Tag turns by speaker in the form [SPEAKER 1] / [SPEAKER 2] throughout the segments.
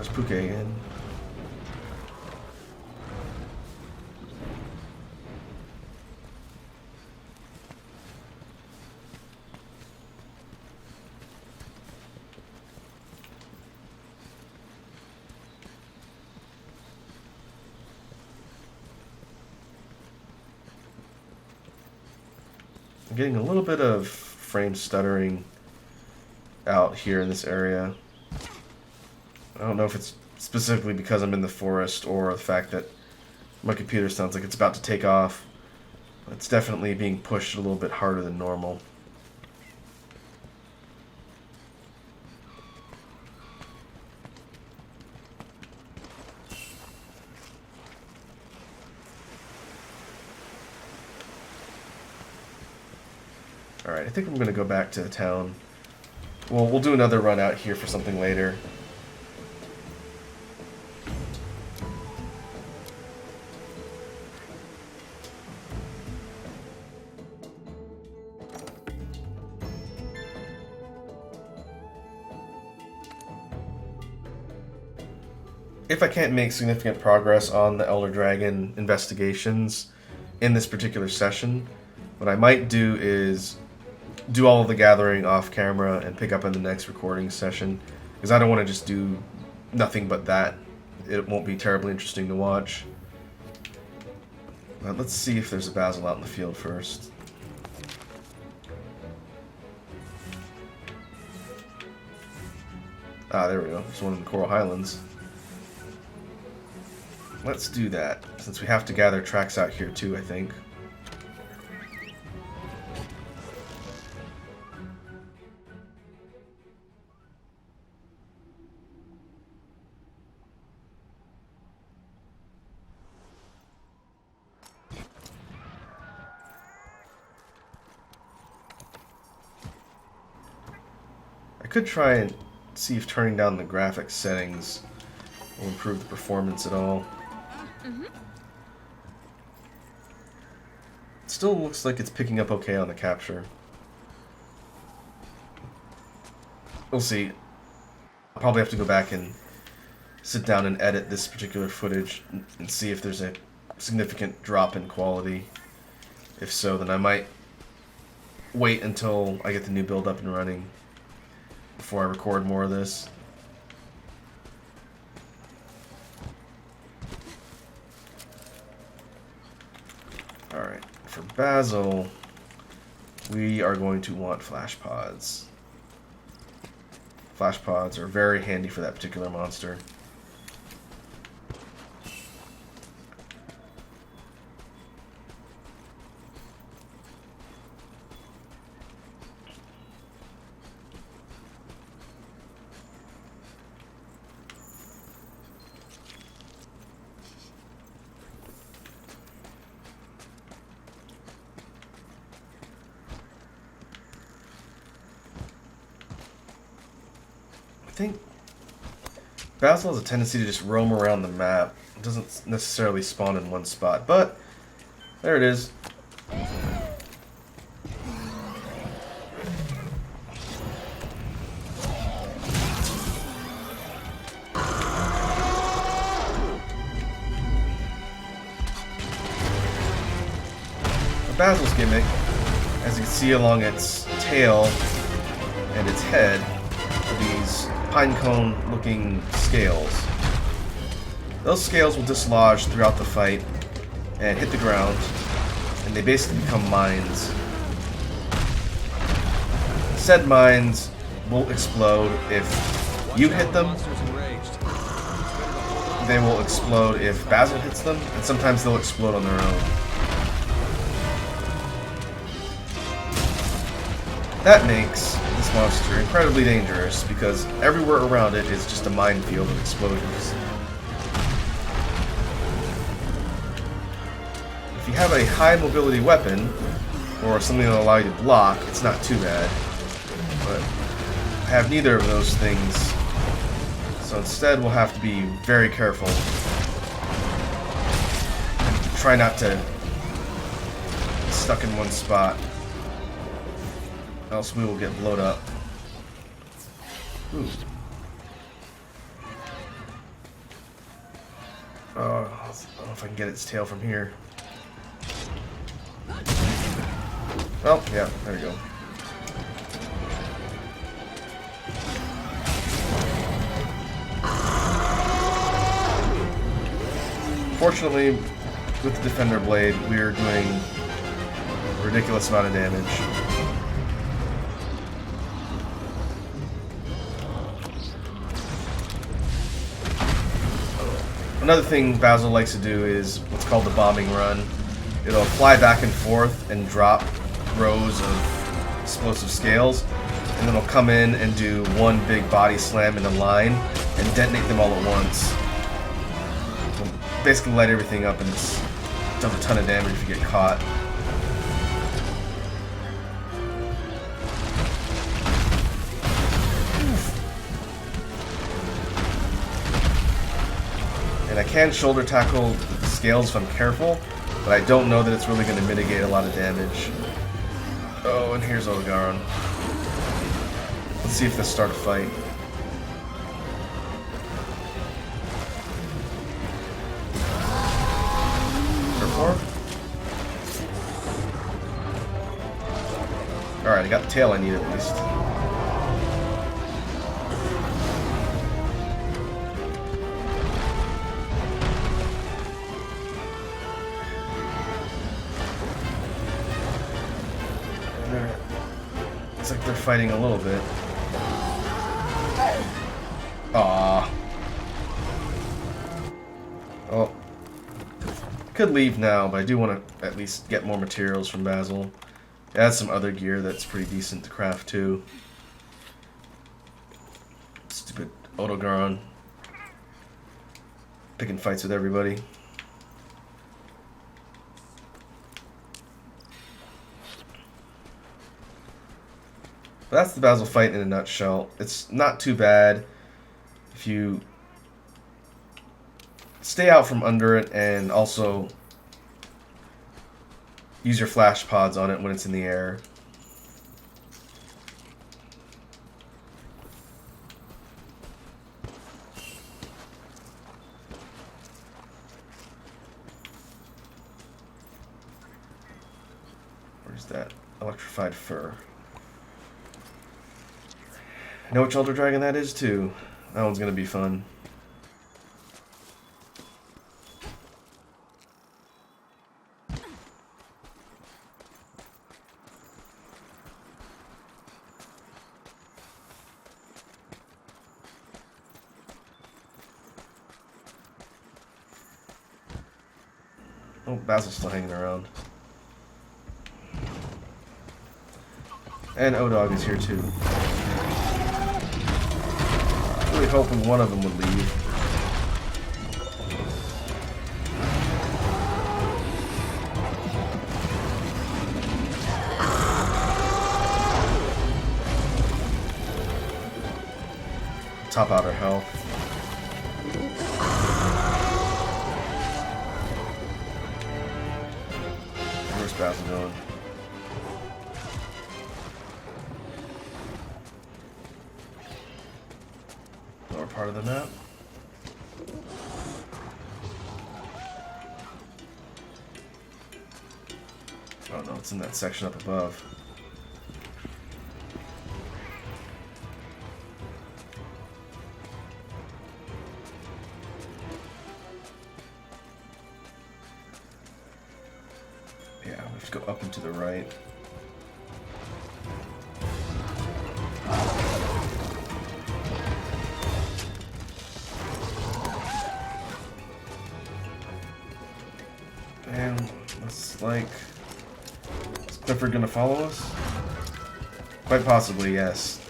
[SPEAKER 1] there's Puke again. I'm getting a little bit of frame stuttering out here in this area. I don't know if it's specifically because I'm in the forest or the fact that my computer sounds like it's about to take off. It's definitely being pushed a little bit harder than normal. Alright, I think I'm going to go back to the town. Well, we'll do another run out here for something later. If I can't make significant progress on the Elder Dragon investigations in this particular session, what I might do is do all of the gathering off camera and pick up in the next recording session, because I don't want to just do nothing but that. It won't be terribly interesting to watch. Let's see if there's a Basil out in the field first. Ah, there we go. There's one in the Coral Highlands. Let's do that, since we have to gather tracks out here too, I think. I could try and see if turning down the graphics settings will improve the performance at all. It still looks like it's picking up okay on the capture. We'll see. I'll probably have to go back and sit down and edit this particular footage and see if there's a significant drop in quality. If so, then I might wait until I get the new build up and running before I record more of this. Alright, for Basil, we are going to want flash pods. Flash pods are very handy for that particular monster. I think Basil has a tendency to just roam around the map. It doesn't necessarily spawn in one spot, but there it is. Basil's gimmick, as you can see along its tail and its head, are these pine cone looking scales. Those scales will dislodge throughout the fight and hit the ground, and they basically become mines. Said mines will explode if you hit them. They will explode if Basil hits them, and sometimes they'll explode on their own. That makes this monster incredibly dangerous because everywhere around it is just a minefield of explosions. If you have a high mobility weapon, or something that will allow you to block, it's not too bad. But I have neither of those things, so instead we'll have to be very careful and try not to get stuck in one spot. Else we will get blowed up. Ooh. I don't know if I can get its tail from here. Oh, yeah, there we go. Fortunately, with the Defender Blade, we are doing a ridiculous amount of damage. Another thing Basil likes to do is what's called the bombing run. It'll fly back and forth and drop rows of explosive scales, and then it'll come in and do one big body slam in a line and detonate them all at once. It'll basically light everything up, and it does a ton of damage if you get caught. And I can shoulder tackle scales if I'm careful, but I don't know that it's really going to mitigate a lot of damage. Oh, and here's Ogaron. Let's see if this start a fight. Alright, I got the tail I need at least. Looks like they're fighting a little bit. Aww. Oh. Could leave now, but I do want to at least get more materials from Basil. It has some other gear that's pretty decent to craft too. Stupid Odogaron. Picking fights with everybody. But that's the Basil fight in a nutshell. It's not too bad if you stay out from under it and also use your flash pods on it when it's in the air. Where's that electrified fur? I know which Elder Dragon that is too. That one's gonna be fun. Oh, Basil's still hanging around. And O-Dog is here too. Really hoping one of them would leave. Top out our health. Where's Basil going? Lower part of the map. Oh no, it's in that section up above. Yeah, we have to go up and to the right. And looks like... Is Clifford gonna follow us? Quite possibly, yes.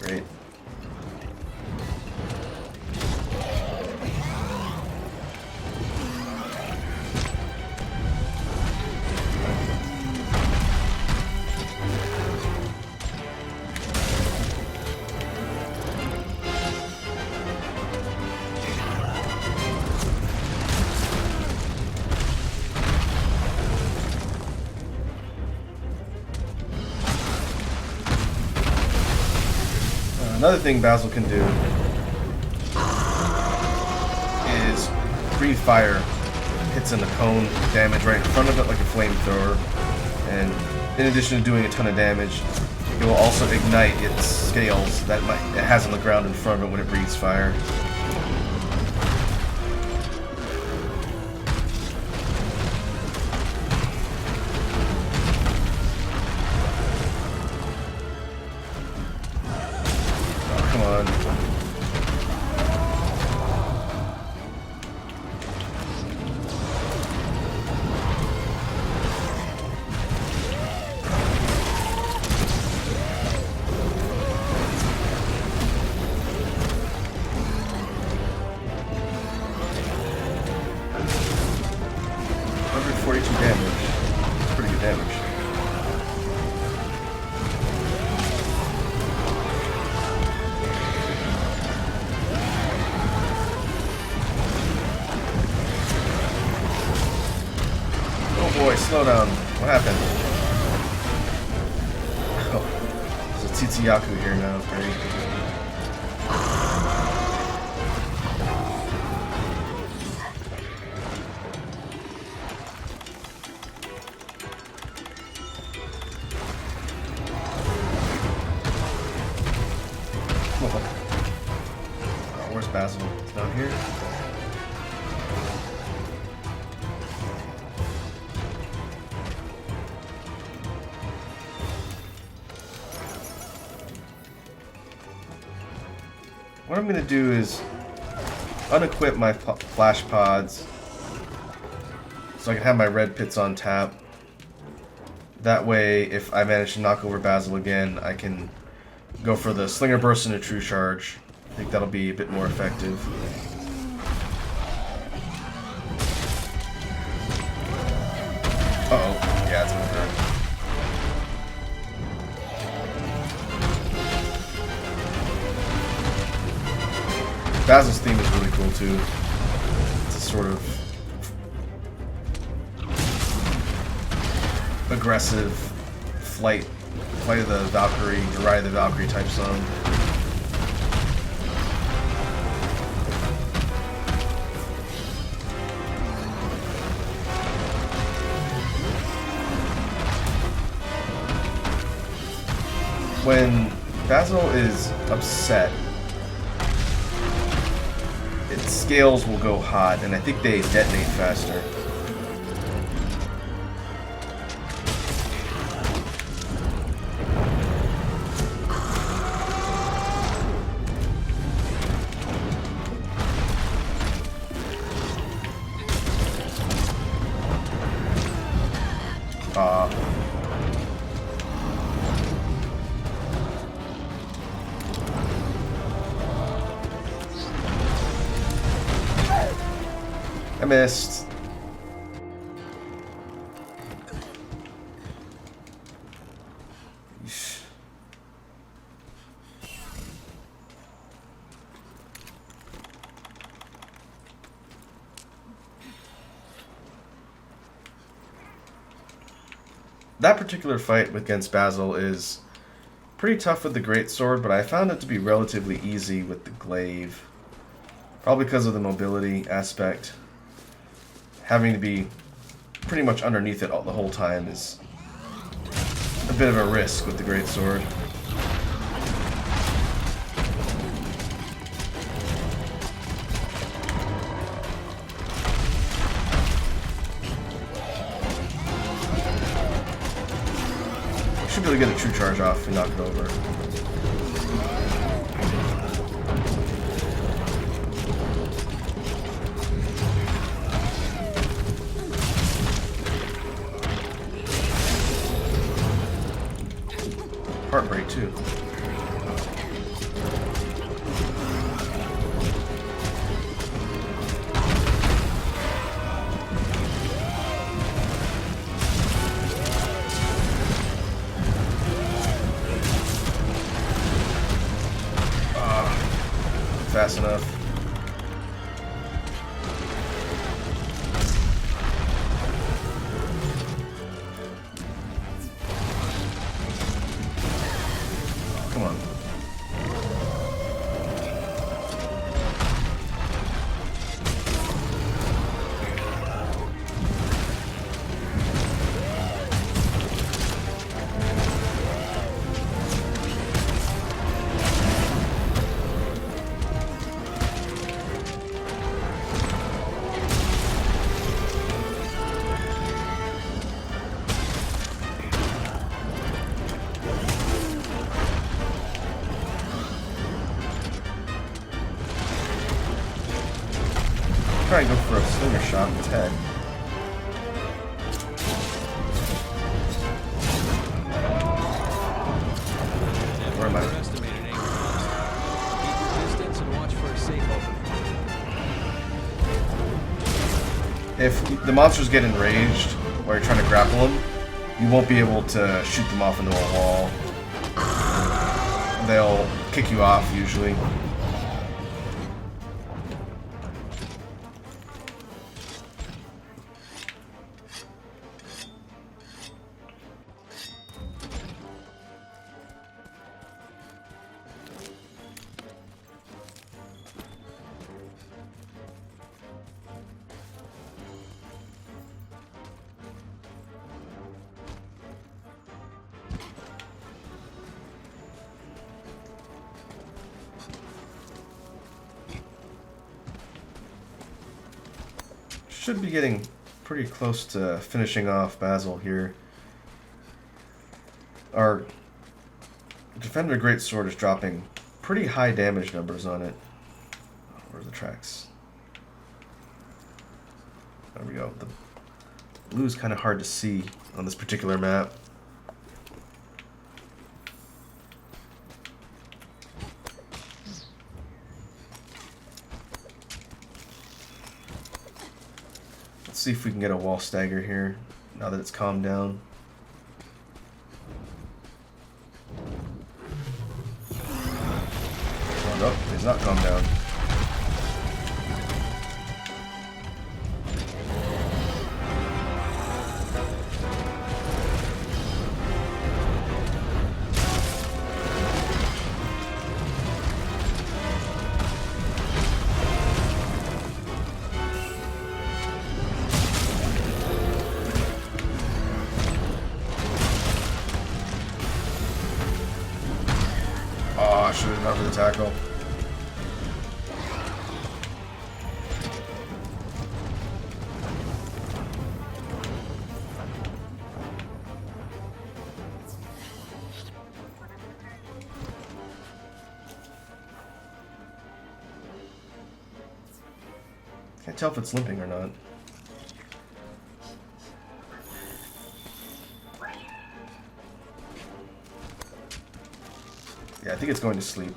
[SPEAKER 1] Great. Another thing Basil can do is breathe fire hits in the cone damage right in front of it like a flamethrower, and in addition to doing a ton of damage, it will also ignite its scales that it has on the ground in front of it when it breathes fire. Oh, come on. Boy, slow down. What happened? Oh, there's a Tsuyaku here now. Great. Oh, where's Basil? Down here? What I'm going to do is unequip my flash pods so I can have my red pits on tap. That way, if I manage to knock over Basil again, I can go for the Slinger Burst and a True Charge. I think that'll be a bit more effective. Uh-oh. Yeah, it's going to hurt. Basil's theme is really cool too. It's a sort of aggressive flight of the Valkyrie, or Ride of the Valkyrie type song. When Basil is upset, its scales will go hot, and I think they detonate faster. I missed. That particular fight against Basil is pretty tough with the greatsword, but I found it to be relatively easy with the glaive. Probably because of the mobility aspect. Having to be pretty much underneath it the whole time is a bit of a risk with the greatsword. Should be able to get a true charge off and knock it over. Heartbreak too. Fast enough. try and go for a slinger shot with his head. Where am I? If the monsters get enraged while you're trying to grapple them, you won't be able to shoot them off into a wall. They'll kick you off usually. Should be getting pretty close to finishing off Bagel here. Our Defender Greatsword is dropping pretty high damage numbers on it. Where are the tracks? There we go. The blue is kind of hard to see on this particular map. Let's see if we can get a wall stagger here, now that it's calmed down. Oh, no, it's not calmed down. Oh, I should have gone for the tackle. Can't tell if it's limping or not. Yeah, I think it's going to sleep.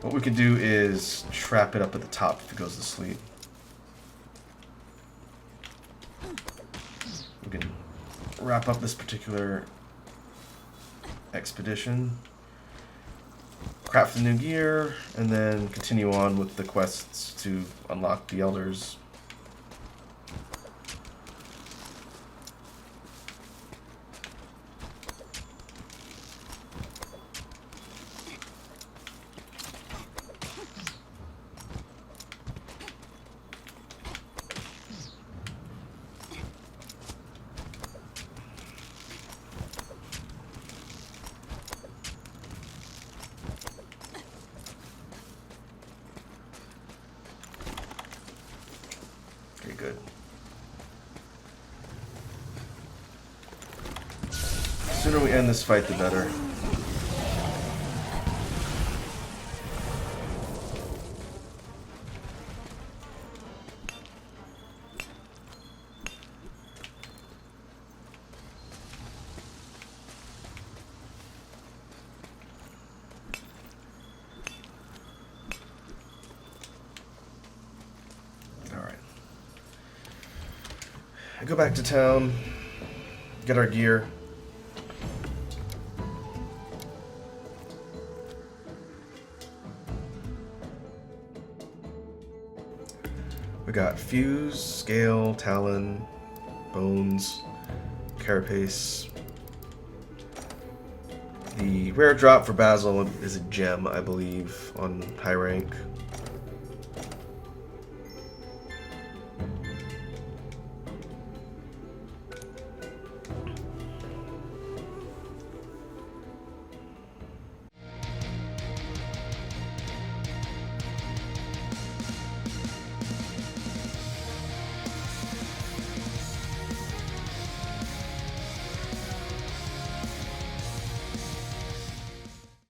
[SPEAKER 1] What we could do is trap it up at the top if it goes to sleep. We can wrap up this particular expedition, craft the new gear, and then continue on with the quests to unlock the elders. Very good. The sooner we end this fight, the better. Go back to town, get our gear. We got Fuse, Scale, Talon, Bones, Carapace. The rare drop for Bagel is a gem, I believe, on high rank.